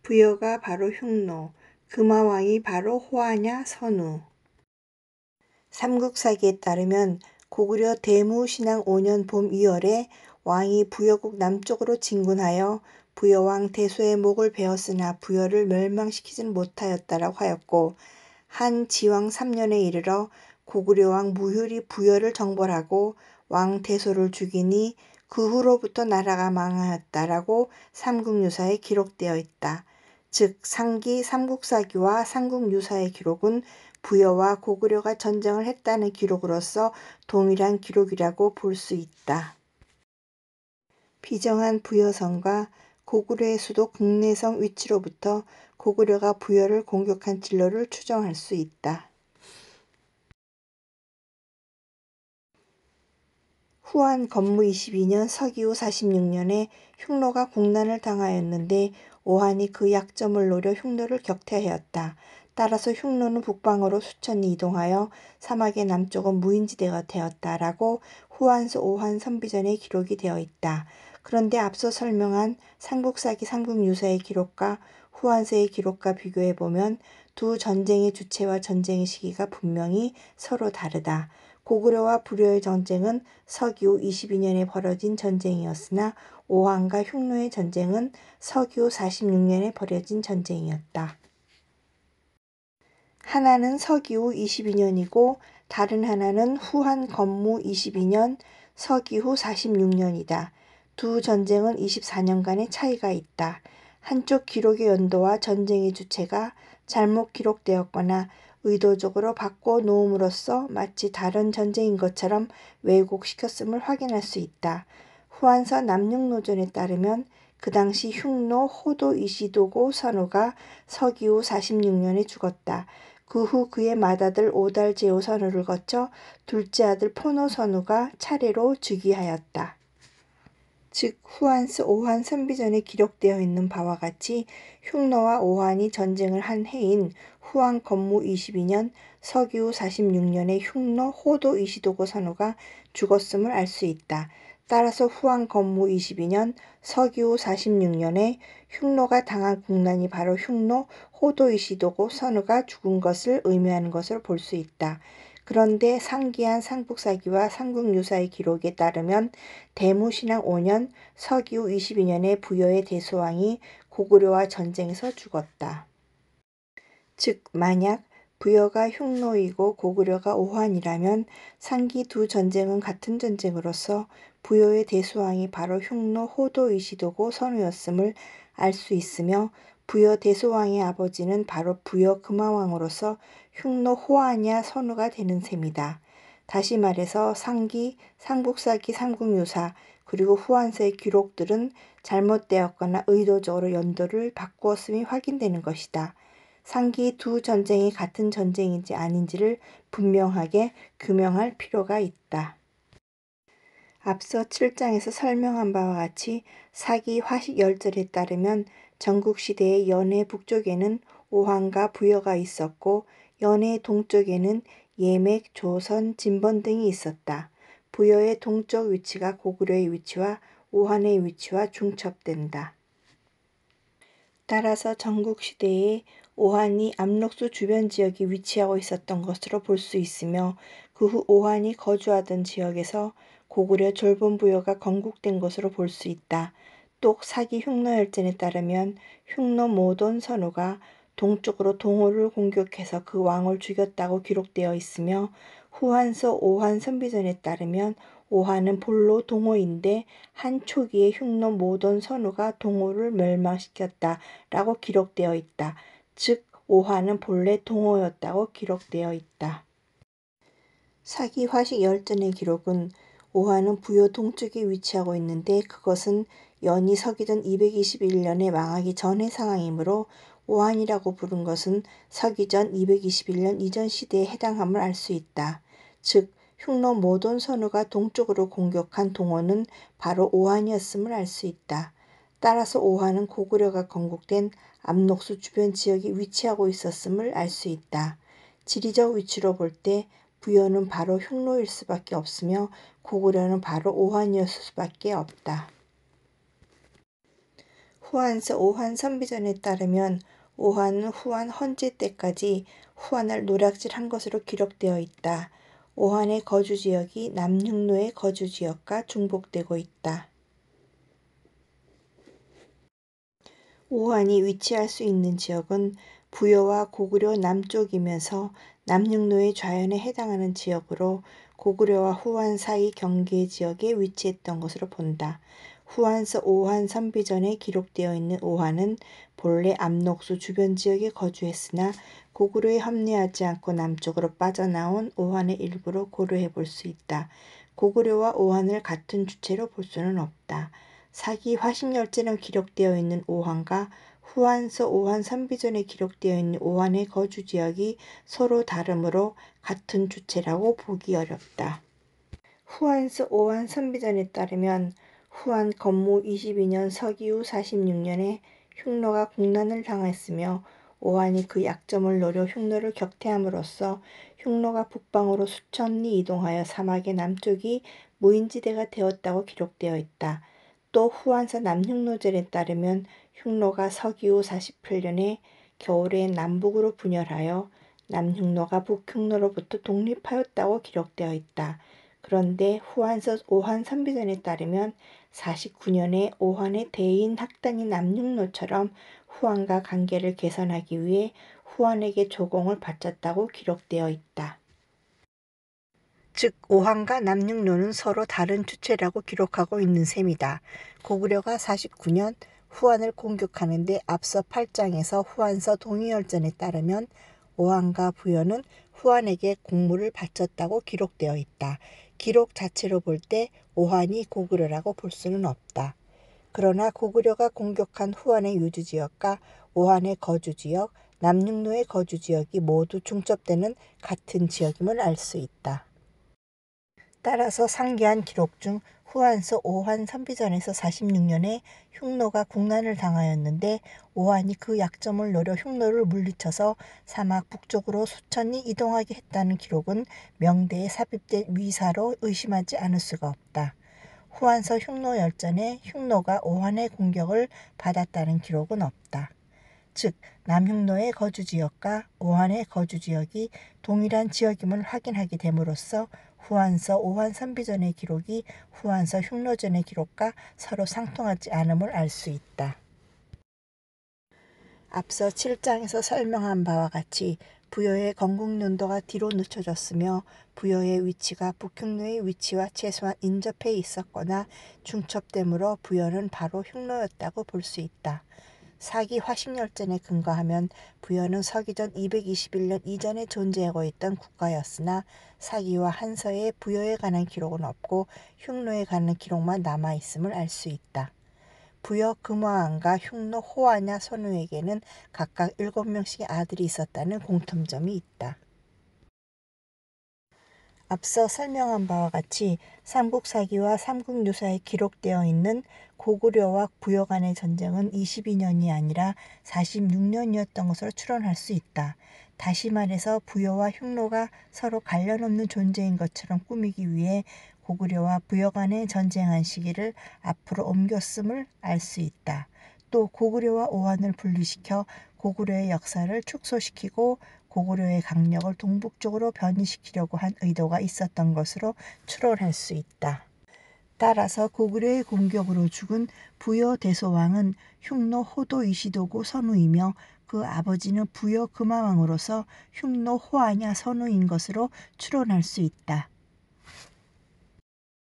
부여가 바로 흉노, 금화왕이 바로 호하냐 선우. 삼국사기에 따르면 고구려 대무신앙 5년 봄 2월에 왕이 부여국 남쪽으로 진군하여 부여왕 대소의 목을 베었으나 부여를 멸망시키지는 못하였다라고 하였고, 한 지왕 3년에 이르러 고구려왕 무효리 부여를 정벌하고 왕 대소를 죽이니 그 후로부터 나라가 망하였다라고 삼국유사에 기록되어 있다. 즉 상기 삼국사기와 삼국유사의 기록은 부여와 고구려가 전쟁을 했다는 기록으로서 동일한 기록이라고 볼 수 있다. 비정한 부여성과 고구려의 수도 국내성 위치로부터 고구려가 부여를 공격한 진로를 추정할 수 있다. 후한 건무 22년 서기후 46년에 흉노가 공난을 당하였는데 오한이 그 약점을 노려 흉노를 격퇴하였다. 따라서 흉노는 북방으로 수천리 이동하여 사막의 남쪽은 무인지대가 되었다라고 후한서 오한 선비전에 기록이 되어 있다. 그런데 앞서 설명한 삼국사기 삼국유사의 기록과 후한서의 기록과 비교해보면 두 전쟁의 주체와 전쟁의 시기가 분명히 서로 다르다. 고구려와 부려의 전쟁은 서기후 22년에 벌어진 전쟁이었으나 오한과 흉노의 전쟁은 서기후 46년에 벌어진 전쟁이었다. 하나는 서기후 22년이고 다른 하나는 후한 건무 22년, 서기후 46년이다. 두 전쟁은 24년간의 차이가 있다. 한쪽 기록의 연도와 전쟁의 주체가 잘못 기록되었거나 의도적으로 바꿔 놓음으로써 마치 다른 전쟁인 것처럼 왜곡시켰음을 확인할 수 있다. 후한서 남녘노전에 따르면 그 당시 흉노 호도 이시도고 선우가 서기후 46년에 죽었다. 그 후 그의 맏아들 오달 제후 선우를 거쳐 둘째 아들 포노 선우가 차례로 즉위하였다. 즉 후한서 오한 선비전에 기록되어 있는 바와 같이 흉노와 오한이 전쟁을 한 해인 후한 건무 22년 서기후 46년에 흉노 호도 이시도고 선우가 죽었음을 알 수 있다. 따라서 후한 건무 22년 서기후 46년에 흉노가 당한 국난이 바로 흉노 호도 이시도고 선우가 죽은 것을 의미하는 것으로 볼 수 있다. 그런데 상기한 삼국사기와 삼국유사의 기록에 따르면 대무신앙 5년 서기후 22년에 부여의 대소왕이 고구려와 전쟁에서 죽었다. 즉 만약 부여가 흉노이고 고구려가 오한이라면 상기 두 전쟁은 같은 전쟁으로서 부여의 대소왕이 바로 흉노 호도 이시도고 선우였음을 알 수 있으며 부여 대소왕의 아버지는 바로 부여 금화왕으로서 흉노 호하냐 선우가 되는 셈이다. 다시 말해서 상기, 삼국사기, 삼국유사 그리고 후한서의 기록들은 잘못되었거나 의도적으로 연도를 바꾸었음이 확인되는 것이다. 상기 두 전쟁이 같은 전쟁인지 아닌지를 분명하게 규명할 필요가 있다. 앞서 7장에서 설명한 바와 같이 사기 화식열절에 따르면 전국시대의 연해 북쪽에는 오한과 부여가 있었고 연해 동쪽에는 예맥, 조선, 진번 등이 있었다. 부여의 동쪽 위치가 고구려의 위치와 오한의 위치와 중첩된다. 따라서 전국시대에 오한이 압록수 주변 지역에 위치하고 있었던 것으로 볼 수 있으며 그 후 오한이 거주하던 지역에서 고구려 졸본부여가 건국된 것으로 볼 수 있다. 또 사기 흉노열전에 따르면 흉노 모돈 선우가 동쪽으로 동호를 공격해서 그 왕을 죽였다고 기록되어 있으며 후한서 오한 선비전에 따르면 오한은 본로 동호인데 한 초기에 흉노 모돈 선우가 동호를 멸망시켰다라고 기록되어 있다. 즉 오한은 본래 동호였다고 기록되어 있다. 사기 화식 열전의 기록은 오한은 부여 동쪽에 위치하고 있는데 그것은 연이 서기전 221년에 망하기 전의 상황이므로 오한이라고 부른 것은 서기전 221년 이전 시대에 해당함을 알 수 있다. 즉 흉노 모돈 선우가 동쪽으로 공격한 동호는 바로 오한이었음을 알 수 있다. 따라서 오한은 고구려가 건국된 압록수 주변 지역에 위치하고 있었음을 알 수 있다. 지리적 위치로 볼 때 부여는 바로 흉노일 수밖에 없으며 고구려는 바로 오한이었을 수밖에 없다. 후한서 오한 선비전에 따르면 오한은 후한 헌재 때까지 후한을 노략질한 것으로 기록되어 있다. 오한의 거주지역이 남흉노의 거주지역과 중복되고 있다. 오한이 위치할 수 있는 지역은 부여와 고구려 남쪽이면서 남흉노의 좌연에 해당하는 지역으로 고구려와 후한 사이 경계 지역에 위치했던 것으로 본다. 후한서 오한 선비전에 기록되어 있는 오한은 본래 압록수 주변 지역에 거주했으나 고구려에 합류하지 않고 남쪽으로 빠져나온 오한의 일부로 고려해 볼 수 있다. 고구려와 오한을 같은 주체로 볼 수는 없다. 사기 화신열제로 기록되어 있는 오한과 후한서 오한 선비전에 기록되어 있는 오한의 거주지역이 서로 다르므로 같은 주체라고 보기 어렵다. 후한서 오한 선비전에 따르면 후한 건무 22년 서기후 46년에 흉노가 국난을 당했으며 오한이 그 약점을 노려 흉노를 격퇴함으로써 흉노가 북방으로 수천 리 이동하여 사막의 남쪽이 무인지대가 되었다고 기록되어 있다. 또 후한서 남흉노전에 따르면 흉노가 서기후 48년에 겨울에 남북으로 분열하여 남흉노가 북흉노로부터 독립하였다고 기록되어 있다. 그런데 후한서 오한 선비전에 따르면 49년에 오한의 대인 학단인 남흉노처럼 후한과 관계를 개선하기 위해 후한에게 조공을 바쳤다고 기록되어 있다. 즉 오한과 남흉노는 서로 다른 주체라고 기록하고 있는 셈이다. 고구려가 49년 후한을 공격하는데 앞서 8장에서 후한서 동의열전에 따르면 오한과 부여는 후한에게 공물을 바쳤다고 기록되어 있다. 기록 자체로 볼 때 오한이 고구려라고 볼 수는 없다. 그러나 고구려가 공격한 후한의 유주지역과 오한의 거주지역, 남흉노의 거주지역이 모두 중첩되는 같은 지역임을 알 수 있다. 따라서 상기한 기록 중 후한서 오한 선비전에서 46년에 흉노가 국난을 당하였는데 오한이 그 약점을 노려 흉노를 물리쳐서 사막 북쪽으로 수천리 이동하게 했다는 기록은 명대에 삽입된 위사로 의심하지 않을 수가 없다. 후한서 흉노열전에 흉노가 오한의 공격을 받았다는 기록은 없다. 즉 남흉노의 거주지역과 오한의 거주지역이 동일한 지역임을 확인하게 됨으로써 후한서 오한 선비전의 기록이 후한서 흉노전의 기록과 서로 상통하지 않음을 알 수 있다. 앞서 7장에서 설명한 바와 같이 부여의 건국연도가 뒤로 늦춰졌으며 부여의 위치가 북흉노의 위치와 최소한 인접해 있었거나 중첩되므로 부여는 바로 흉노였다고 볼 수 있다. 사기 화신열전에 근거하면 부여는 서기전 221년 이전에 존재하고 있던 국가였으나 사기와 한서에 부여에 관한 기록은 없고 흉노에 관한 기록만 남아있음을 알 수 있다. 부여 금화왕과 흉노 호하냐 선우에게는 각각 7명씩의 아들이 있었다는 공통점이 있다. 앞서 설명한 바와 같이 삼국사기와 삼국유사에 기록되어 있는 고구려와 부여 간의 전쟁은 22년이 아니라 46년이었던 것으로 추론할 수 있다. 다시 말해서 부여와 흉노가 서로 관련 없는 존재인 것처럼 꾸미기 위해 고구려와 부여 간의 전쟁한 시기를 앞으로 옮겼음을 알 수 있다. 또 고구려와 오한을 분리시켜 고구려의 역사를 축소시키고 고구려의 강력을 동북쪽으로 변이시키려고 한 의도가 있었던 것으로 추론할 수 있다. 따라서 고구려의 공격으로 죽은 부여 대소왕은 흉노 호도 이시도고 선우이며 그 아버지는 부여 금화왕으로서 흉노 호하냐 선우인 것으로 추론할 수 있다.